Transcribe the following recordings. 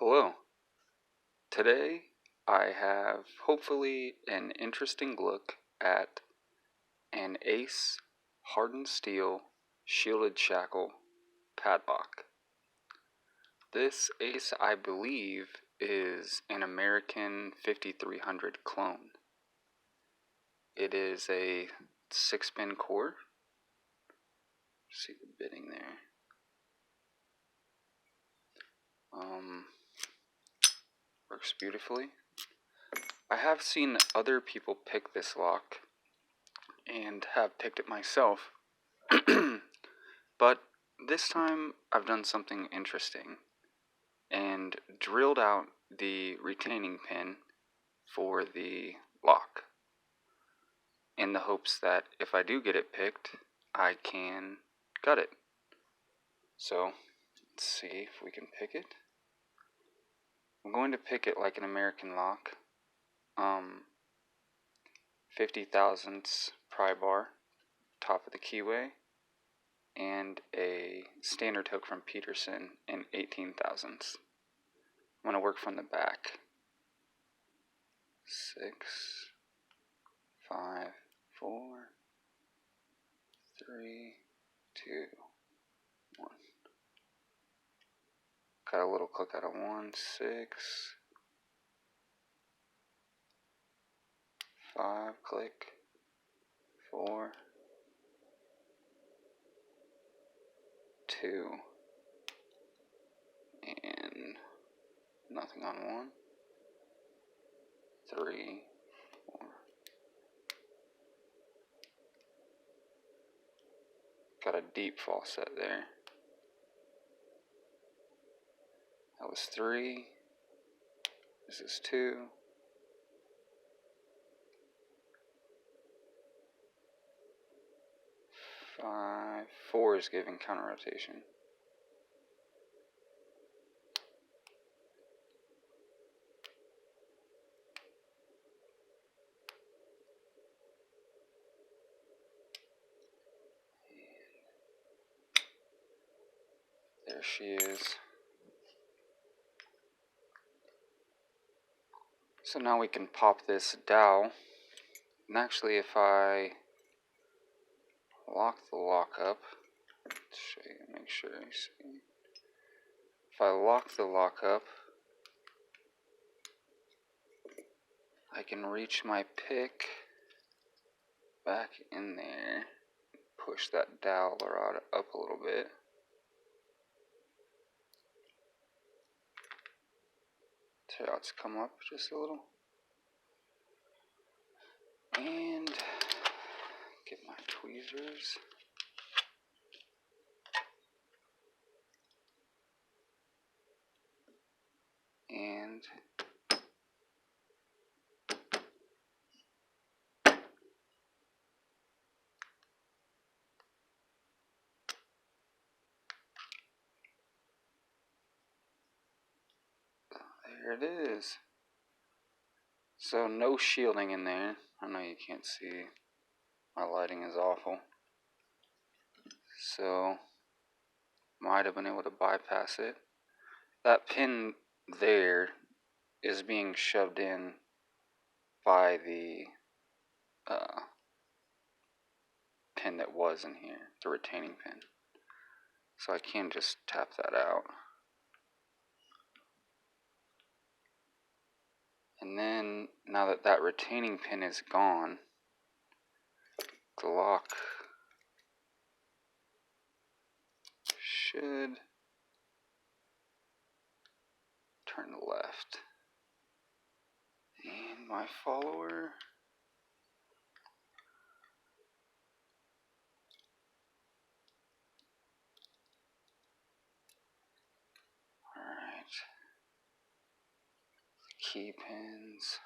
Hello. Today I have hopefully an interesting look at an Ace hardened steel shielded shackle padlock. This Ace, I believe, is an American 5300 clone. It is a 6-pin core. See the bitting there. Works beautifully. I have seen other people pick this lock and have picked it myself. But this time I've done something interesting and drilled out the retaining pin for the lock in the hopes that if I do get it picked, I can gut it. So let's see if we can pick it. I'm going to pick it like an American lock. 50 thousandths pry bar, top of the keyway, and a standard hook from Peterson in 18 thousandths. I'm going to work from the back. 6, 5, 4, 3, 2, 1. Got a little click out of 1, 6, 5, click, 4, 2, and nothing on 1, 3, 4. Got a deep fall set there. That was 3. This is 2. 5. 4 is giving counter rotation. There she is. So now we can pop this dowel. And actually, if I lock the lock up, let's show you, make sure you see. If I lock the lock up, I can reach my pick back in there, push that dowel rod up a little bit. So it's come up just a little. And get my tweezers. And there it is. So no shielding in there. I know you can't see. My lighting is awful. So might have been able to bypass it. That pin there is being shoved in by the pin that was in here, the retaining pin. So I can just tap that out. And then, now that that retaining pin is gone, the lock should turn left. And my follower. Alright. Key pins.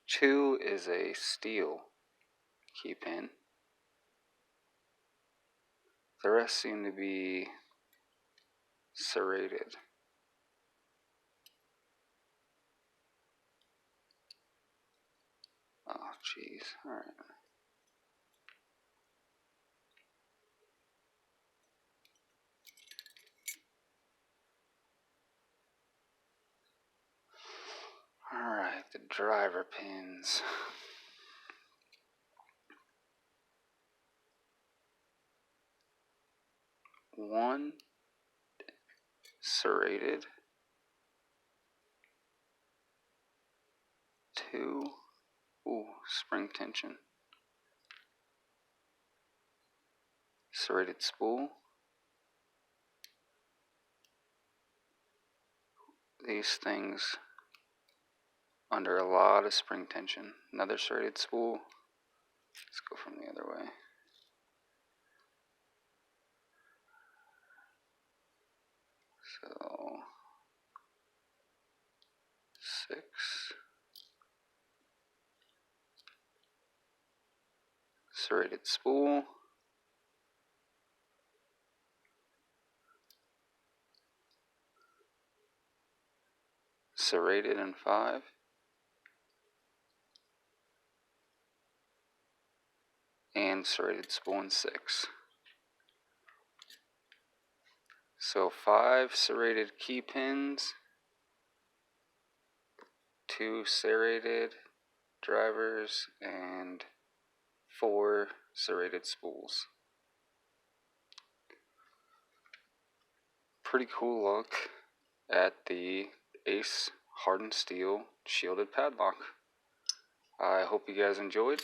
Two is a steel key pin. The rest seem to be serrated. Oh, jeez. Alright. Alright, the driver pins. One serrated. Two. Ooh, spring tension. Serrated spool. These things under a lot of spring tension. Another serrated spool. Let's go from the other way. So 6. Serrated spool. Serrated in 5. And serrated spool in 6. So 5 serrated key pins, 2 serrated drivers, and 4 serrated spools. Pretty cool look at the Ace hardened steel shielded padlock. I hope you guys enjoyed,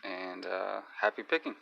and happy picking.